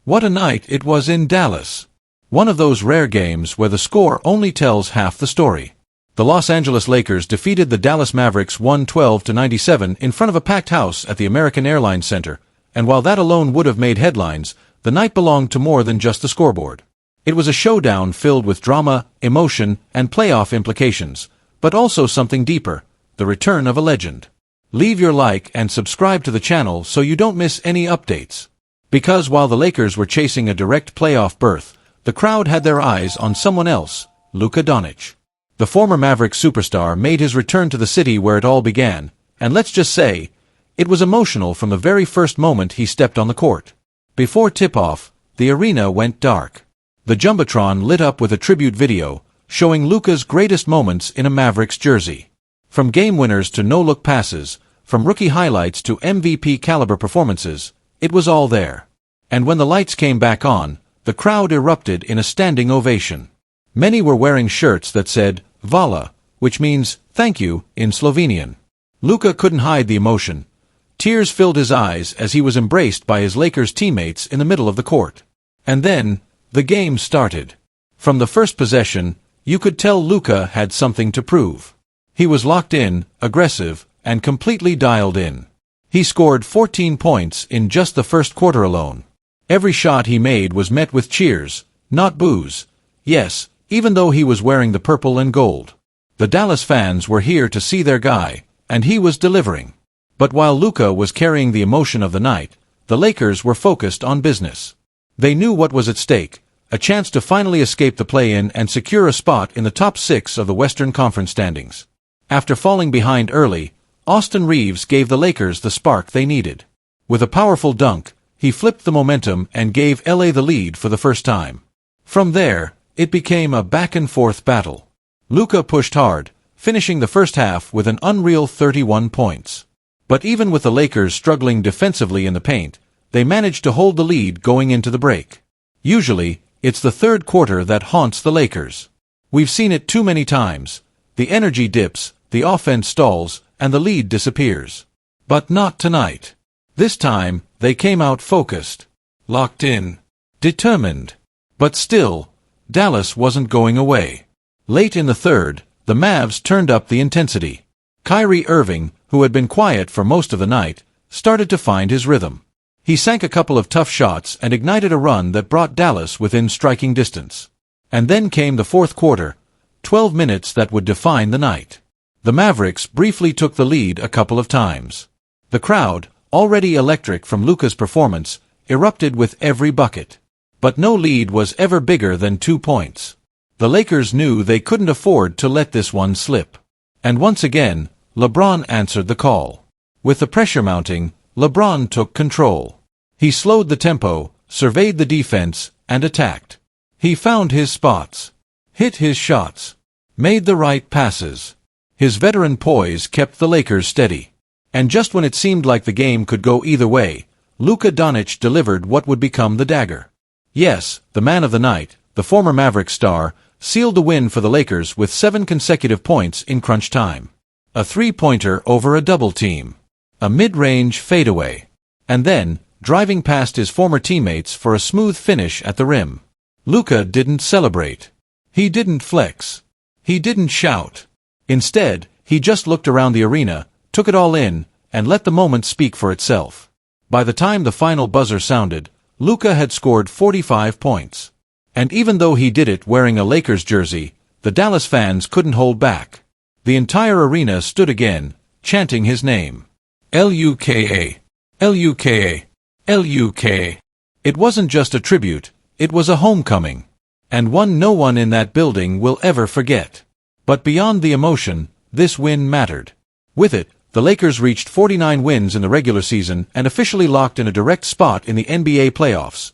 What a night it was in Dallas. One of those rare games where the score only tells half the story. The Los Angeles Lakers defeated the Dallas Mavericks 112-97 in front of a packed house at the American Airlines Center, and while that alone would have made headlines, the night belonged to more than just the scoreboard. It was a showdown filled with drama, emotion, and playoff implications, but also something deeper, the return of a legend. Leave your like and subscribe to the channel so you don't miss any updates. Because while the Lakers were chasing a direct playoff berth, the crowd had their eyes on someone else, Luka Doncic. The former Mavericks superstar made his return to the city where it all began, and let's just say, it was emotional from the very first moment he stepped on the court. Before tip-off, the arena went dark. The Jumbotron lit up with a tribute video, showing Luka's greatest moments in a Mavericks jersey. From game winners to no-look passes, from rookie highlights to MVP-caliber performances, it was all there. And when the lights came back on, the crowd erupted in a standing ovation. Many were wearing shirts that said, Hvala, which means, thank you, in Slovenian. Luka couldn't hide the emotion. Tears filled his eyes as he was embraced by his Lakers teammates in the middle of the court. And then, the game started. From the first possession, you could tell Luka had something to prove. He was locked in, aggressive, and completely dialed in. He scored 14 points in just the first quarter alone. Every shot he made was met with cheers, not boos. Yes, even though he was wearing the purple and gold. The Dallas fans were here to see their guy, and he was delivering. But while Luka was carrying the emotion of the night, the Lakers were focused on business. They knew what was at stake, a chance to finally escape the play-in and secure a spot in the top 6 of the Western Conference standings. After falling behind early, Austin Reeves gave the Lakers the spark they needed. With a powerful dunk, he flipped the momentum and gave LA the lead for the first time. From there, it became a back-and-forth battle. Luka pushed hard, finishing the first half with an unreal 31 points. But even with the Lakers struggling defensively in the paint, they managed to hold the lead going into the break. Usually, it's the third quarter that haunts the Lakers. We've seen it too many times. The energy dips, the offense stalls, and the lead disappears. But not tonight. This time, they came out focused, locked in, determined. But still, Dallas wasn't going away. Late in the third, the Mavs turned up the intensity. Kyrie Irving, who had been quiet for most of the night, started to find his rhythm. He sank a couple of tough shots and ignited a run that brought Dallas within striking distance. And then came the fourth quarter, 12 minutes that would define the night. The Mavericks briefly took the lead a couple of times. The crowd, already electric from Luka's performance, erupted with every bucket. But no lead was ever bigger than 2 points. The Lakers knew they couldn't afford to let this one slip. And once again, LeBron answered the call. With the pressure mounting, LeBron took control. He slowed the tempo, surveyed the defense, and attacked. He found his spots, hit his shots, made the right passes. His veteran poise kept the Lakers steady. And just when it seemed like the game could go either way, Luka Doncic delivered what would become the dagger. Yes, the man of the night, the former Mavericks star, sealed the win for the Lakers with 7 consecutive points in crunch time. A three-pointer over a double team. A mid-range fadeaway. And then, driving past his former teammates for a smooth finish at the rim. Luka didn't celebrate. He didn't flex. He didn't shout. Instead, he just looked around the arena, took it all in, and let the moment speak for itself. By the time the final buzzer sounded, Luka had scored 45 points. And even though he did it wearing a Lakers jersey, the Dallas fans couldn't hold back. The entire arena stood again, chanting his name. Luka. Luka. Luka. It wasn't just a tribute, it was a homecoming. And one no one in that building will ever forget. But beyond the emotion, this win mattered. With it, the Lakers reached 49 wins in the regular season and officially locked in a direct spot in the NBA playoffs.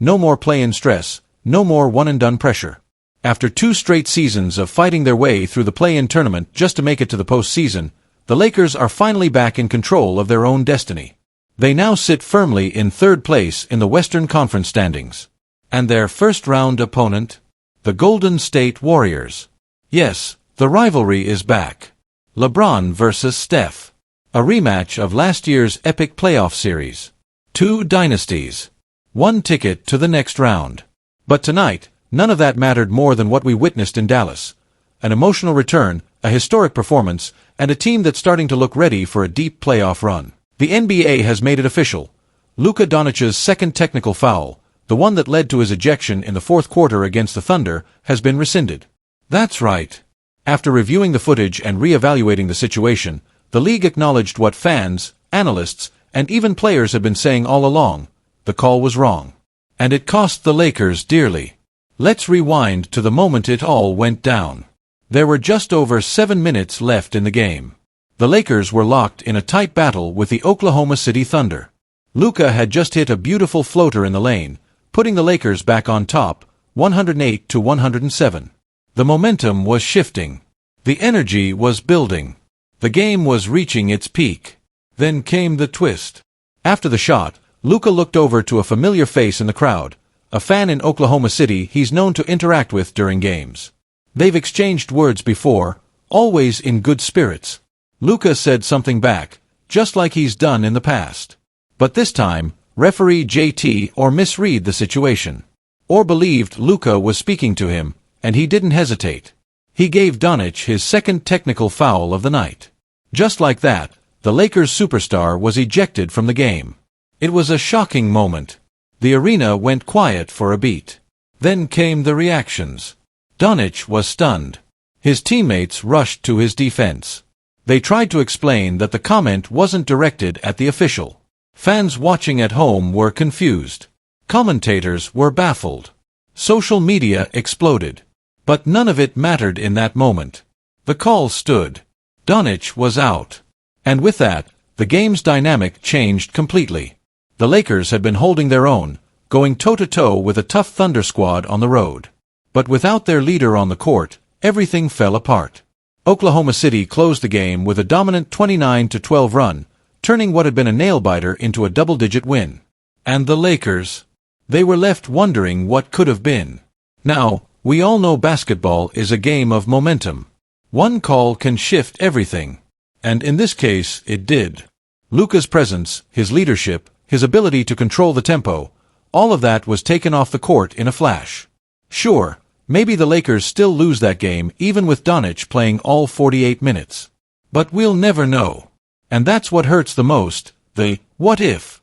No more play-in stress, no more one-and-done pressure. After 2 straight seasons of fighting their way through the play-in tournament just to make it to the postseason, the Lakers are finally back in control of their own destiny. They now sit firmly in 3rd place in the Western Conference standings. And their first-round opponent? The Golden State Warriors. Yes, the rivalry is back. LeBron versus Steph. A rematch of last year's epic playoff series. 2 dynasties. one ticket to the next round. But tonight, none of that mattered more than what we witnessed in Dallas. An emotional return, a historic performance, and a team that's starting to look ready for a deep playoff run. The NBA has made it official. Luka Doncic's second technical foul, the one that led to his ejection in the fourth quarter against the Thunder, has been rescinded. That's right. After reviewing the footage and re-evaluating the situation, the league acknowledged what fans, analysts, and even players had been saying all along. The call was wrong. And it cost the Lakers dearly. Let's rewind to the moment it all went down. There were just over 7 minutes left in the game. The Lakers were locked in a tight battle with the Oklahoma City Thunder. Luka had just hit a beautiful floater in the lane, putting the Lakers back on top, 108-107. The momentum was shifting. The energy was building. The game was reaching its peak. Then came the twist. After the shot, Luka looked over to a familiar face in the crowd, a fan in Oklahoma City he's known to interact with during games. They've exchanged words before, always in good spirits. Luka said something back, just like he's done in the past. But this time, referee JT or misread the situation. Or believed Luka was speaking to him, and he didn't hesitate. He gave Doncic his second technical foul of the night. Just like that, the Lakers superstar was ejected from the game. It was a shocking moment. The arena went quiet for a beat. Then came the reactions. Doncic was stunned. His teammates rushed to his defense. They tried to explain that the comment wasn't directed at the official. Fans watching at home were confused. Commentators were baffled. Social media exploded. But none of it mattered in that moment. The call stood. Doncic was out. And with that, the game's dynamic changed completely. The Lakers had been holding their own, going toe-to-toe with a tough Thunder squad on the road. But without their leader on the court, everything fell apart. Oklahoma City closed the game with a dominant 29-12 run, turning what had been a nail-biter into a double-digit win. And the Lakers? They were left wondering what could have been. Now, we all know basketball is a game of momentum. One call can shift everything. And in this case, it did. Luka's presence, his leadership, his ability to control the tempo, all of that was taken off the court in a flash. Sure, maybe the Lakers still lose that game even with Doncic playing all 48 minutes. But we'll never know. And that's what hurts the most, the what if.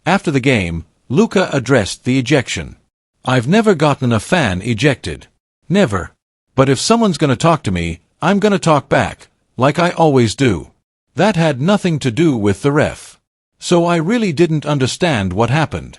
After the game, Luka addressed the ejection. I've never gotten a fan ejected. Never. But if someone's gonna talk to me, I'm gonna talk back, like I always do. That had nothing to do with the ref. So I really didn't understand what happened.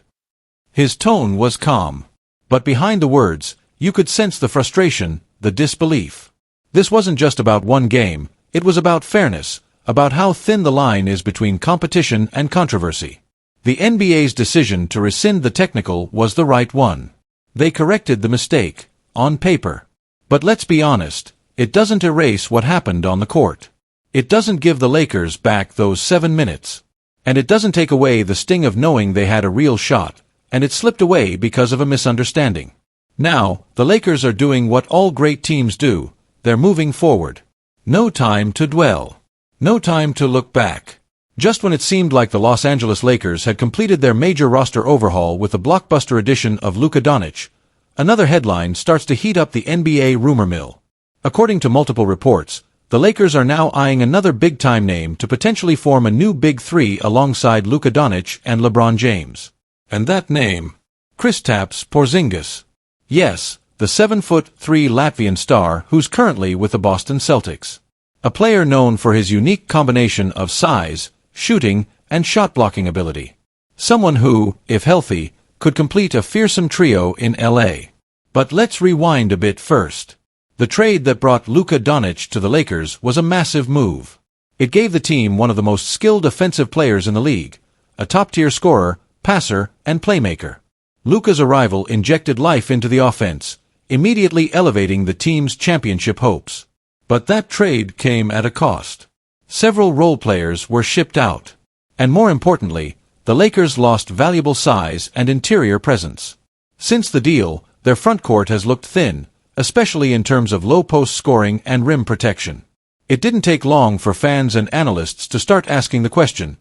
His tone was calm. But behind the words, you could sense the frustration, the disbelief. This wasn't just about one game, it was about fairness, about how thin the line is between competition and controversy. The NBA's decision to rescind the technical was the right one. They corrected the mistake, on paper. But let's be honest, it doesn't erase what happened on the court. It doesn't give the Lakers back those 7 minutes. And it doesn't take away the sting of knowing they had a real shot, and it slipped away because of a misunderstanding. Now, the Lakers are doing what all great teams do, they're moving forward. No time to dwell. No time to look back. Just when it seemed like the Los Angeles Lakers had completed their major roster overhaul with the blockbuster addition of Luka Doncic, another headline starts to heat up the NBA rumor mill. According to multiple reports, the Lakers are now eyeing another big-time name to potentially form a new Big Three alongside Luka Doncic and LeBron James. And that name? Kristaps Porzingis. Yes, the 7'3" Latvian star who's currently with the Boston Celtics. A player known for his unique combination of size, shooting, and shot-blocking ability. Someone who, if healthy, could complete a fearsome trio in LA. But let's rewind a bit first. The trade that brought Luka Doncic to the Lakers was a massive move. It gave the team one of the most skilled offensive players in the league, a top-tier scorer, passer, and playmaker. Luka's arrival injected life into the offense, immediately elevating the team's championship hopes. But that trade came at a cost. Several role players were shipped out. And more importantly, the Lakers lost valuable size and interior presence. Since the deal, their front court has looked thin, especially in terms of low-post scoring and rim protection. It didn't take long for fans and analysts to start asking the question,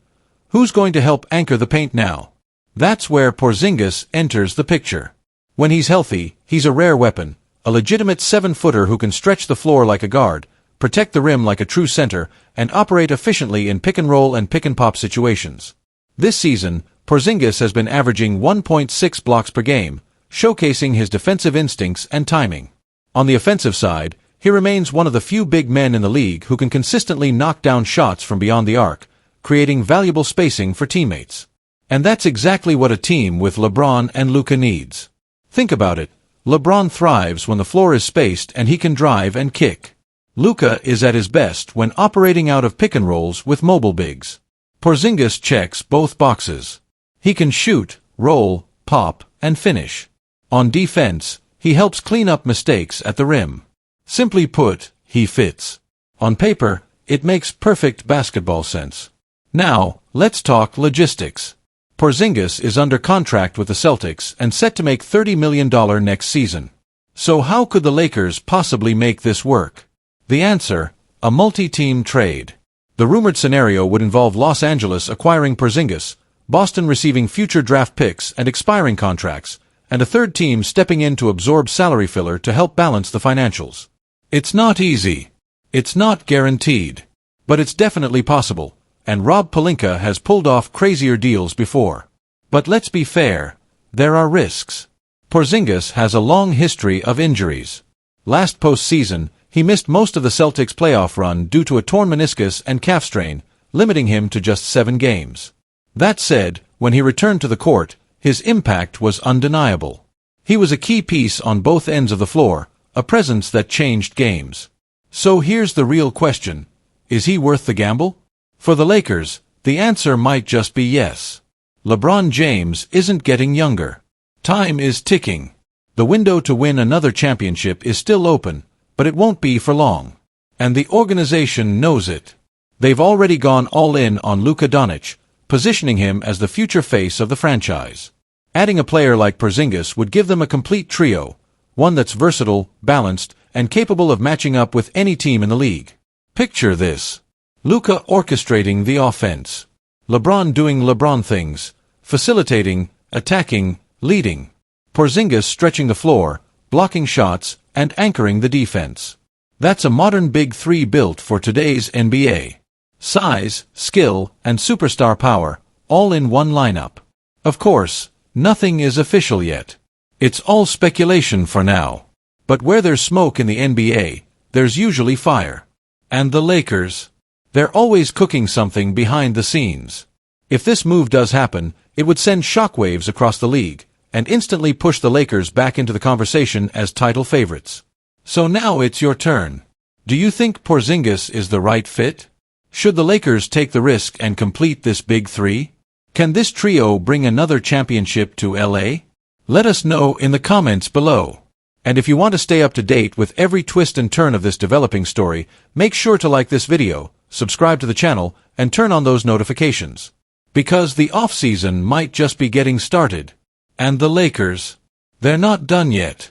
who's going to help anchor the paint now? That's where Porzingis enters the picture. When he's healthy, he's a rare weapon, a legitimate 7-footer who can stretch the floor like a guard, protect the rim like a true center, and operate efficiently in pick-and-roll and pick-and-pop situations. This season, Porzingis has been averaging 1.6 blocks per game, showcasing his defensive instincts and timing. On the offensive side, he remains one of the few big men in the league who can consistently knock down shots from beyond the arc, creating valuable spacing for teammates. And that's exactly what a team with Lebron and Luka needs. Think about it. LeBron thrives when the floor is spaced and he can drive and kick. Luka is at his best when operating out of pick-and-rolls with mobile bigs. Porzingis checks both boxes. He can shoot, roll, pop, and finish. On defense, he helps clean up mistakes at the rim. Simply put, he fits. On paper, it makes perfect basketball sense. Now, let's talk logistics. Porzingis is under contract with the Celtics and set to make $30 million next season. So how could the Lakers possibly make this work? The answer: a multi-team trade. The rumored scenario would involve Los Angeles acquiring Porzingis, Boston receiving future draft picks and expiring contracts, and a third team stepping in to absorb salary filler to help balance the financials. It's not easy. It's not guaranteed. But it's definitely possible, and Rob Pelinka has pulled off crazier deals before. But let's be fair, there are risks. Porzingis has a long history of injuries. Last postseason, he missed most of the Celtics' playoff run due to a torn meniscus and calf strain, limiting him to just 7 games. That said, when he returned to the court, his impact was undeniable. He was a key piece on both ends of the floor, a presence that changed games. So here's the real question: is he worth the gamble? For the Lakers, the answer might just be yes. LeBron James isn't getting younger. Time is ticking. The window to win another championship is still open, but it won't be for long. And the organization knows it. They've already gone all in on Luka Doncic, positioning him as the future face of the franchise. Adding a player like Porzingis would give them a complete trio, one that's versatile, balanced, and capable of matching up with any team in the league. Picture this: Luka orchestrating the offense, LeBron doing LeBron things, facilitating, attacking, leading, Porzingis stretching the floor, blocking shots, and anchoring the defense. That's a modern big three built for today's NBA. Size, skill, and superstar power, all in one lineup. Of course, nothing is official yet. It's all speculation for now. But where there's smoke in the NBA, there's usually fire. And the Lakers? They're always cooking something behind the scenes. If this move does happen, it would send shockwaves across the league, and instantly push the Lakers back into the conversation as title favorites. So now it's your turn. Do you think Porzingis is the right fit? Should the Lakers take the risk and complete this big three? Can this trio bring another championship to LA? Let us know in the comments below. And if you want to stay up to date with every twist and turn of this developing story, make sure to like this video, subscribe to the channel, and turn on those notifications. Because the off-season might just be getting started. And the Lakers, they're not done yet.